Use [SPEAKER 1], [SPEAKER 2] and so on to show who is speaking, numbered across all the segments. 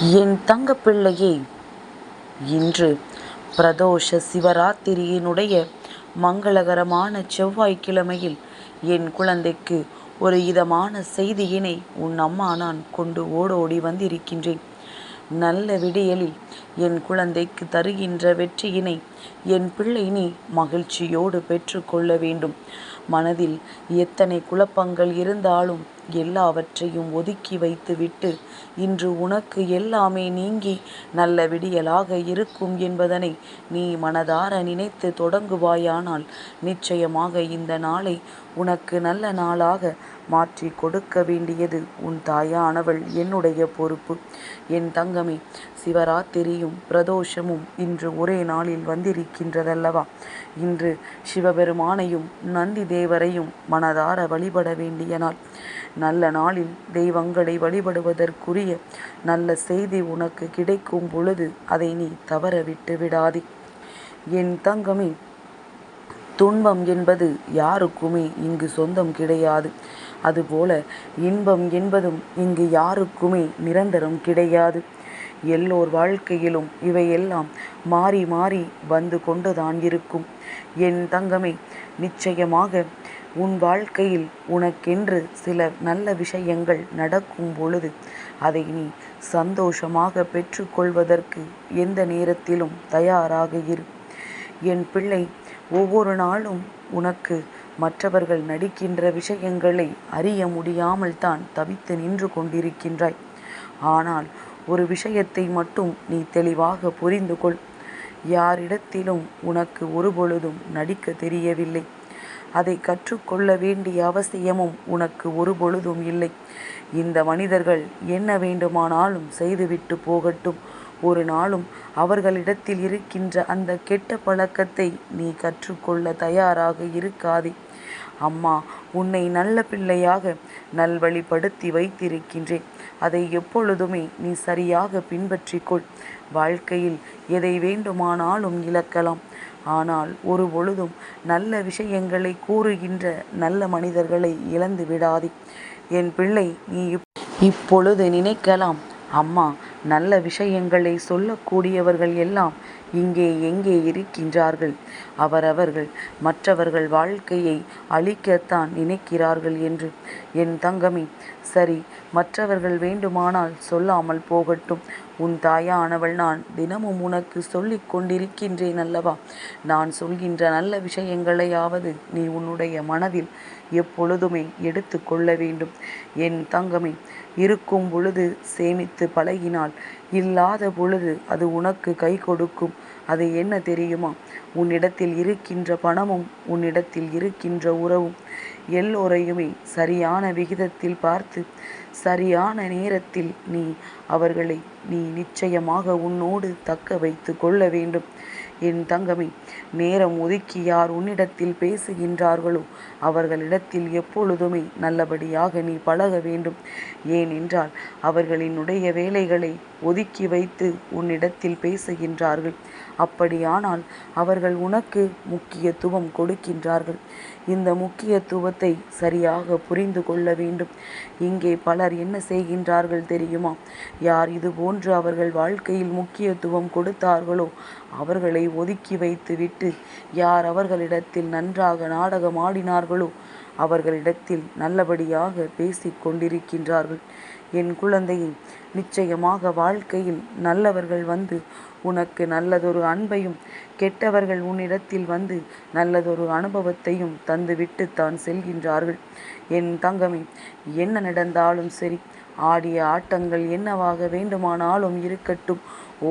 [SPEAKER 1] என் தங்கப்பிள்ளையே, இன்று பிரதோஷ சிவராத்திரியினுடைய மங்களகரமான செவ்வாய்க்கிழமையில் என் குழந்தைக்கு ஒரு இதமான செய்தியினை உன் அம்மா நான் கொண்டு ஓடோடி வந்திருக்கின்றேன். நல்ல விடியலில் என் குழந்தைக்கு தருகின்ற வெற்றியினை என் பிள்ளை நீ மகிழ்ச்சியோடு பெற்று கொள்ள வேண்டும். மனதில் எத்தனை குழப்பங்கள் இருந்தாலும் எல்லாவற்றையும் ஒதுக்கி வைத்துவிட்டு இன்று உனக்கு எல்லாமே நீங்கி நல்ல விடியலாக இருக்கும் என்பதனை நீ மனதார நினைத்து தொடங்குவாயானால் நிச்சயமாக இந்த நாளை உனக்கு நல்ல நாளாக மாற்றி கொடுக்க வேண்டியது உன் தாயானவள் என்னுடைய பொறுப்பு. என் தங்கமே, சிவராத்திரியும் பிரதோஷமும் இன்று ஒரே நாளில் வந்திருக்கின்றதல்லவா? இன்று சிவபெருமானையும் நந்தி தேவரையும் மனதார வழிபட வேண்டிய நாள். நல்ல நாளில் தெய்வங்களை வழிபடுவதற்குரிய நல்ல செய்தி உனக்கு கிடைக்கும் பொழுது அதை நீ தவற விட்டு விடாதே. என் தங்கமே, துன்பம் என்பது யாருக்குமே இங்கு சொந்தம் கிடையாது. அதுபோல இன்பம் என்பதும் இங்கு யாருக்குமே நிரந்தரம் கிடையாது. எல்லோர் வாழ்க்கையிலும் இவையெல்லாம் மாறி மாறி வந்து கொண்டுதான் இருக்கும். என் தங்கமே, நிச்சயமாக உன் வாழ்க்கையில் உனக்கென்று சில நல்ல விஷயங்கள் நடக்கும் பொழுது அதை நீ சந்தோஷமாக பெற்றுக்கொள்வதற்கு எந்த நேரத்திலும் தயாராக இரு. என் பிள்ளை, ஒவ்வொரு நாளும் உனக்கு மற்றவர்கள் நடிக்கின்ற விஷயங்களை அறிய முடியாமல் தான் தவித்து நின்று கொண்டிருக்கின்றாய். ஆனால் ஒரு விஷயத்தை மட்டும் நீ தெளிவாக புரிந்து கொள். யாரிடத்திலும் உனக்கு ஒருபொழுதும் நடிக்க தெரியவில்லை. அதை கற்றுக்கொள்ள வேண்டிய அவசியமும் உனக்கு ஒருபொழுதும் இல்லை. இந்த மனிதர்கள் என்ன வேண்டுமானாலும் செய்துவிட்டு போகட்டும். ஒரு நாளும் அவர்களிடத்தில் இருக்கின்ற அந்த கெட்ட பழக்கத்தை நீ கற்றுக்கொள்ள தயாராக இருக்காதே. அம்மா உன்னை நல்ல பிள்ளையாக நல்வழிப்படுத்தி வைத்திருக்கின்றேன். அதை எப்பொழுதுமே நீ சரியாக பின்பற்றிக்கொள். வாழ்க்கையில் எதை வேண்டுமானாலும் இழக்கலாம். ஆனால் ஒரு பொழுதும் நல்ல விஷயங்களை கூறுகின்ற நல்ல மனிதர்களை இழந்து விடாதே. என் பிள்ளை, நீ இப்பொழுது நினைக்கலாம், அம்மா நல்ல விஷயங்களை சொல்லக்கூடியவர்கள் எல்லாம் இங்கே எங்கே இருக்கின்றார்கள்? அவரவர்கள் மற்றவர்கள் வாழ்க்கையை அழிக்கத்தான் நினைக்கிறார்கள் என்று. என் தங்கமே, சரி, மற்றவர்கள் வேண்டுமானால் சொல்லாமல் போகட்டும். உன் தாயானவள் நான் தினமும் உனக்கு சொல்லிக் கொண்டிருக்கின்றேன் அல்லவா? நான் சொல்கின்ற நல்ல விஷயங்களையாவது நீ உன்னுடைய மனதில் எப்பொழுதுமே எடுத்து கொள்ள வேண்டும். என் தங்கமே, இருக்கும் பொழுது சேமித்து பழகினால் இல்லாத பொழுது அது உனக்கு கை கொடுக்கும். அது என்ன தெரியுமா? உன்னிடத்தில் இருக்கின்ற பணமும் உன்னிடத்தில் இருக்கின்ற உறவும். எல்லோரையுமே சரியான விகிதத்தில் பார்த்து சரியான நேரத்தில் அவர்களை நீ நிச்சயமாக உன்னோடு தக்க வைத்து கொள்ள வேண்டும். என் தங்கமே, நேரம் ஒதுக்கி யார் உன்னிடத்தில் பேசுகின்றார்களோ அவர்களிடத்தில் எப்பொழுதுமே நல்லபடியாக நீ பழக வேண்டும். ஏனென்றால் அவர்களினுடைய வேலைகளை ஒதுக்கி வைத்து உன்னிடத்தில் பேசுகின்றார்கள். அப்படியானால் அவர்கள் உனக்கு முக்கியத்துவம் கொடுக்கின்றார்கள். இந்த முக்கியத்துவத்தை சரியாக புரிந்து கொள்ள வேண்டும். இங்கே பலர் என்ன செய்கின்றார்கள் தெரியுமா? யார் இது போன்று அவர்கள் வாழ்க்கையில் முக்கியத்துவம் கொடுத்தார்களோ அவர்களை ஒதுக்கி வைத்து விட்டு யார் அவர்களிடத்தில் நன்றாக நாடகம் ஆடினார்களோ அவர்களிடத்தில் நல்லபடியாக பேசிக் கொண்டிருக்கின்றார்கள். என் குழந்தையை, நிச்சயமாக வாழ்க்கையில் நல்லவர்கள் வந்து உனக்கு நல்லதொரு அன்பையும் கெட்டவர்கள் உன்னிடத்தில் வந்து நல்லதொரு அனுபவத்தையும் தந்துவிட்டு தான் செல்கின்றார்கள். என் தங்கமே, என்ன நடந்தாலும் சரி, ஆடிய ஆட்டங்கள் என்னவாக வேண்டுமானாலும் இருக்கட்டும்,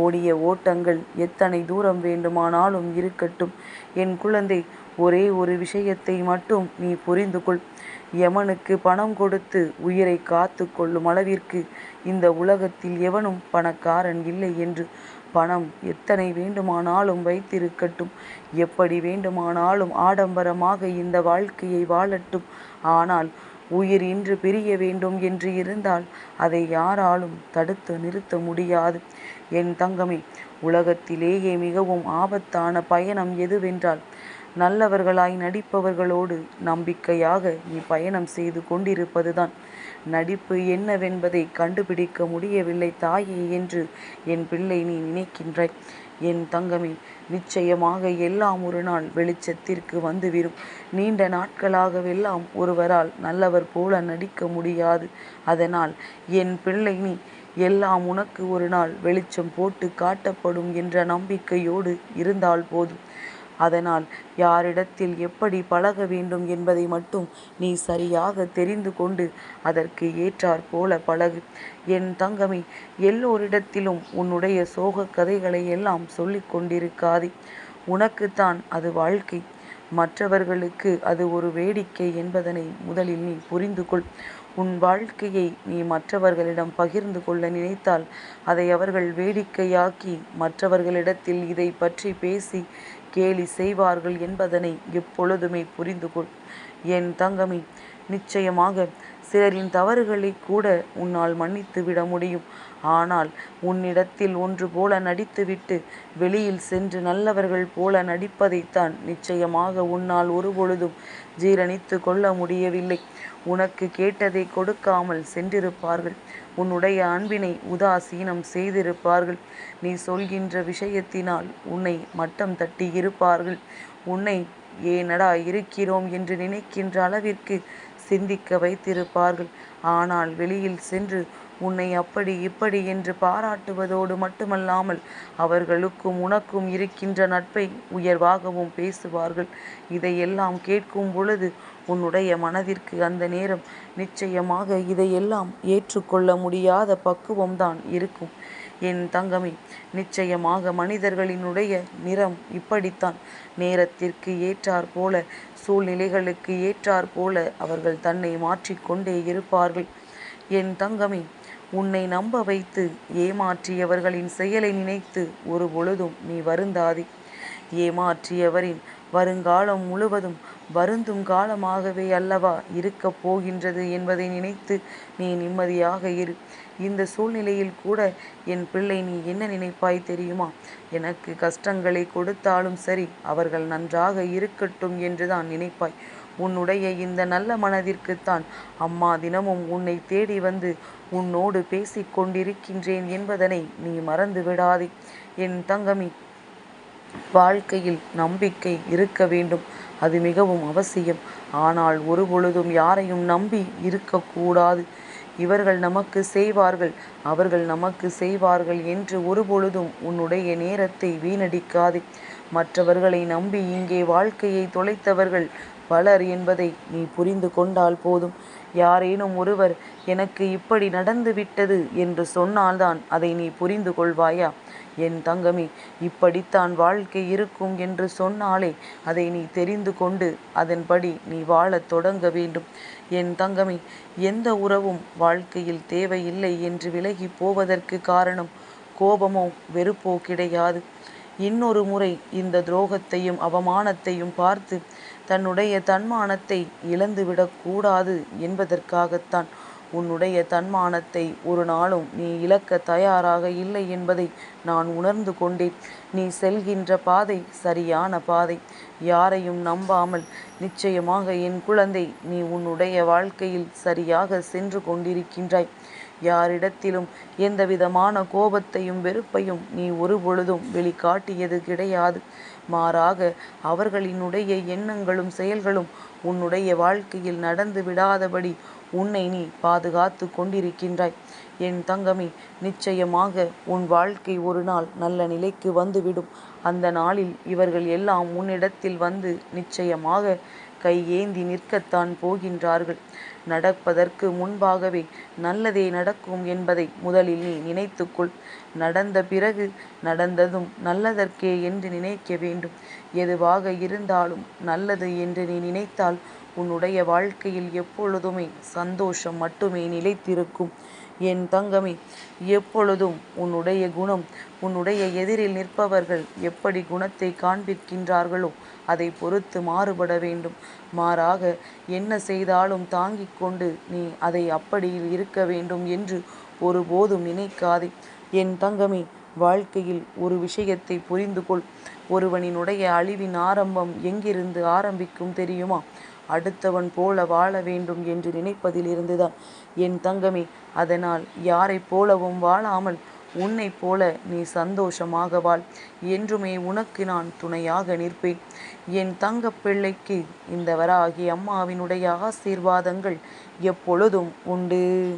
[SPEAKER 1] ஓடிய ஓட்டங்கள் எத்தனை தூரம் வேண்டுமானாலும் இருக்கட்டும். என் குழந்தை, ஒரே ஒரு விஷயத்தை மட்டும் நீ புரிந்து கொள். யமனுக்கு பணம் கொடுத்து உயிரை காத்து கொள்ளும் அளவிற்கு இந்த உலகத்தில் எவனும் பணக்காரன் இல்லை என்று. பணம் எத்தனை வேண்டுமானாலும் வைத்திருக்கட்டும், எப்படி வேண்டுமானாலும் ஆடம்பரமாக இந்த வாழ்க்கையை வாழட்டும். ஆனால் உயிர் இன்று பிரிய வேண்டும் என்று இருந்தால் அதை யாராலும் தடுத்து நிறுத்த முடியாது. என் தங்கமே, உலகத்திலேயே மிகவும் ஆபத்தான பயணம் எதுவென்றால் நல்லவர்களாய் நடிப்பவர்களோடு நம்பிக்கையாக நீ பயணம் செய்து கொண்டிருப்பதுதான். நடிப்பு என்னவென்பதை கண்டுபிடிக்க முடியவில்லை தாயே என்று என் பிள்ளை நீ நினைக்கின்றாய். என் தங்கமே, நிச்சயமாக எல்லாம் ஒரு நாள் வெளிச்சத்திற்கு வந்துவிடும். நீண்ட நாட்களாகவெல்லாம் ஒருவரால் நல்லவர் போல நடிக்க முடியாது. அதனால் என் பிள்ளை நீ எல்லாம் உனக்கு ஒரு நாள் வெளிச்சம் போட்டு காட்டப்படும் என்ற நம்பிக்கையோடு இருந்தால் போதும். அதனால் யாரிடத்தில் எப்படி பழக வேண்டும் என்பதை மட்டும் நீ சரியாக தெரிந்து கொண்டு அதற்கு ஏற்றாற் போல பழகு. என் தங்கமே, எல்லோரிடத்திலும் உன்னுடைய சோக கதைகளை எல்லாம் சொல்லிக் கொண்டிருக்காதே. உனக்குத்தான் அது வாழ்க்கை, மற்றவர்களுக்கு அது ஒரு வேடிக்கை என்பதனை முதலில் நீ புரிந்து கொள். உன் வாழ்க்கையை நீ மற்றவர்களிடம் பகிர்ந்து கொள்ள நினைத்தால் அதை அவர்கள் வேடிக்கையாக்கி மற்றவர்களிடத்தில் இதை பற்றி பேசி கேலி செய்வார்கள் என்பதனை எப்பொழுதுமே புரிந்து கொள். என் தங்கமே, நிச்சயமாக சிலரின் தவறுகளை கூட உன்னால் மன்னித்து விட முடியும். ஆனால் உன்னிடத்தில் ஒன்று போல நடித்துவிட்டு வெளியில் சென்று நல்லவர்கள் போல நடிப்பதைத்தான் நிச்சயமாக உன்னால் ஒருபொழுதும் ஜீரணித்து கொள்ள முடியவில்லை. உனக்கு கேட்டதை கொடுக்காமல் சென்றிருப்பார்கள். உன்னுடைய அன்பினை உதாசீனம் செய்திருப்பார்கள். நீ சொல்கின்ற விஷயத்தினால் உன்னை மட்டம் தட்டி இருப்பார்கள். உன்னை ஏனடா இருக்கிறோம் என்று நினைக்கின்ற அளவிற்கு சிந்திக்க வைத்திருப்பார்கள். ஆனால் வெளியில் சென்று உன்னை அப்படி இப்படி என்று பாராட்டுவதோடு மட்டுமல்லாமல் அவர்களுக்கும் உனக்கும் இருக்கின்ற நட்பை உயர்வாகவும் பேசுவார்கள். இதையெல்லாம் கேட்கும் பொழுது உன்னுடைய மனதிற்கு அந்த நேரம் நிச்சயமாக இதையெல்லாம் ஏற்றுக்கொள்ள முடியாத பக்குவம்தான் இருக்கும். என் தங்கமே, நிச்சயமாக மனிதர்களினுடைய நிறம் இப்படித்தான். நேரத்திற்கு ஏற்றாற் போல, சூழ்நிலைகளுக்கு ஏற்றாற் போல அவர்கள் தன்னை மாற்றிக்கொண்டே இருப்பார்கள். என் தங்கமே, உன்னை நம்ப வைத்து ஏமாற்றியவர்களின் செயலை நினைத்து ஒரு பொழுதும் நீ வருந்தாதே. ஏமாற்றியவரின் வருங்காலம் முழுவதும் வருந்தும் காலமாகவே அல்லவா இருக்கப் போகின்றது என்பதை நினைத்து நீ நிம்மதியாக இரு. இந்த சூழ்நிலையில் கூட என் பிள்ளை நீ என்ன நினைப்பாய் தெரியுமா? எனக்கு கஷ்டங்களை கொடுத்தாலும் சரி, அவர்கள் நன்றாக இருக்கட்டும் என்றுதான் நினைப்பாய். உன்னுடைய இந்த நல்ல மனதிற்குத்தான் அம்மா தினமும் உன்னை தேடி வந்து உன்னோடு பேசிக் கொண்டிருக்கின்றேன் என்பதனை நீ மறந்து விடாதே. என் தங்கமி, வாழ்க்கையில் நம்பிக்கை இருக்க வேண்டும், அது மிகவும் அவசியம். ஆனால் ஒரு பொழுதும் யாரையும் நம்பி இருக்கக்கூடாது. இவர்கள் நமக்கு செய்வார்கள், அவர்கள் நமக்கு செய்வார்கள் என்று ஒரு பொழுதும் உன்னுடைய நேரத்தை வீணடிக்காதே. மற்றவர்களை நம்பி இங்கே வாழ்க்கையை தொலைத்தவர்கள் பலர் என்பதை நீ புரிந்து கொண்டால் போதும். யாரேனும் ஒருவர் எனக்கு இப்படி நடந்துவிட்டது என்று சொன்னால்தான் அதை நீ புரிந்து கொள்வாயா? என் தங்கமே, இப்படித்தான் வாழ்க்கை இருக்கும் என்று சொன்னாலே அதை நீ தெரிந்து கொண்டு அதன்படி நீ வாழத் தொடங்க வேண்டும். என் தங்கமே, எந்த உறவும் வாழ்க்கையில் தேவையில்லை என்று விலகி போவதற்கு காரணம் கோபமோ வெறுப்போ கிடையாது. இன்னொரு முறை இந்த துரோகத்தையும் அவமானத்தையும் பார்த்து தன்னுடைய தன்மானத்தை இழந்துவிடக்கூடாது என்பதற்காகத்தான். உன்னுடைய தன்மானத்தை ஒரு நாளும் நீ இழக்க தயாராக இல்லை என்பதை நான் உணர்ந்து கொண்டேன். நீ செல்கின்ற பாதை சரியான பாதை. யாரையும் நம்பாமல் நிச்சயமாக என் குழந்தை நீ உன்னுடைய வாழ்க்கையில் சரியாக சென்று கொண்டிருக்கின்றாய். யாரிடத்திலும் எந்தவிதமான கோபத்தையும் வெறுப்பையும் நீ ஒரு பொழுதும் வெளிக்காட்டியது கிடையாது. மாறாக அவர்களினுடைய எண்ணங்களும் செயல்களும் உன்னுடைய வாழ்க்கையில் நடந்து விடாதபடி உன்னை நீ பாதுகாத்து கொண்டிருக்கின்றாய். என் தங்கமே, நிச்சயமாக உன் வாழ்க்கை ஒரு நாள் நல்ல நிலைக்கு வந்துவிடும். அந்த நாளில் இவர்கள் எல்லாம் உன்னிடத்தில் வந்து நிச்சயமாக கையேந்தி நிற்கத்தான் போகின்றார்கள். நடப்பதற்கு முன்பாகவே நல்லதே நடக்கும் என்பதை முதலில் நீ நினைத்துக்கொள். நடந்த பிறகு நடந்ததும் நல்லதற்கே என்று நினைக்க வேண்டும். எதுவாக இருந்தாலும் நல்லது என்று நீ நினைத்தால் உன்னுடைய வாழ்க்கையில் எப்பொழுதுமே சந்தோஷம் மட்டுமே நிலைத்திருக்கும். என் தங்கமே, எப்பொழுதும் உன்னுடைய குணம், உன்னுடைய எதிரில் நிற்பவர்கள் எப்படி குணத்தை காண்பிக்கின்றார்களோ அதை பொறுத்து மாறுபட வேண்டும். மாறாக என்ன செய்தாலும் தாங்கிக் கொண்டு நீ அதை அப்படி இருக்க வேண்டும் என்று ஒருபோதும் நினைக்காதே. என் தங்கமே, வாழ்க்கையில் ஒரு விஷயத்தை புரிந்து கொள். ஒருவனினுடைய அழிவின் ஆரம்பம் எங்கிருந்து ஆரம்பிக்கும் தெரியுமா? அடுத்தவன் போல வாழ வேண்டும் என்று நினைப்பதிலிருந்துதான் என் தங்கமே. அதனால் யாரைப் போலவும் வாழாமல் உன்னைப் போல நீ சந்தோஷமாக வாழ். என்றுமே உனக்கு நான் துணையாக நிற்பேன். என் தங்கப் பிள்ளைக்கு இந்த வராகி அம்மாவினுடைய ஆசீர்வாதங்கள் எப்பொழுதும் உண்டு.